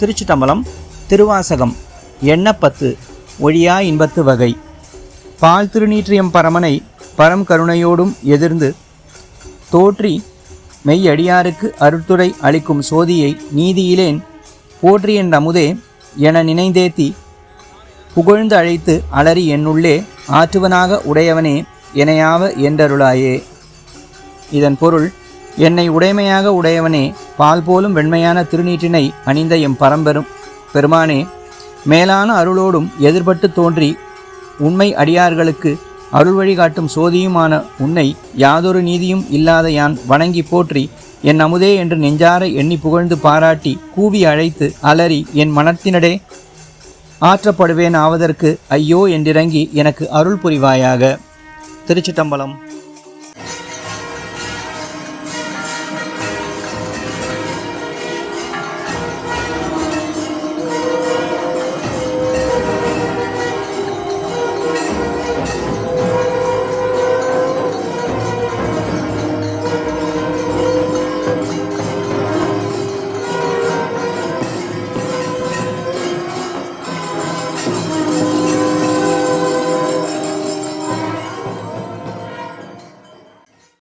திருச்சிட்டம்பலம். திருவாசகம். எண்ணப்பத்து. ஒழியா இன்பத்து வகை. பால் திருநீற்றியம் பரமனை பரம் கருணையோடும் எதிர்ந்து தோற்றி மெய்யடியாருக்கு அருட்துறை அளிக்கும் சோதியை நீதியிலேன் போற்றி என் அமுதே என நினைந்தேத்தி புகழ்ந்து அழைத்து அலறி என்னுள்ளே ஆற்றுவனாக உடையவனே எனையாவ என்றருளாயே. இதன் பொருள், என்னை உடைமையாக உடையவனே, பால் போலும் வெண்மையான திருநீற்றினை அணிந்த எம் பரம்பெரும் பெருமானே, மேலான அருளோடும் எதிர்பட்டு தோன்றி உண்மை அடியார்களுக்கு அருள் வழிகாட்டும் சோதியுமான உன்னை யாதொரு நீதியும் இல்லாத யான் வணங்கி போற்றி என் அமுதே என்று நெஞ்சார எண்ணி புகழ்ந்து பாராட்டி கூவி அழைத்து அலறி என் மனத்தினடே ஆற்றப்படுவேன் ஆவதற்கு ஐயோ என்றிறங்கி எனக்கு அருள் புரிவாயாக. திருச்சிட்டம்பலம்.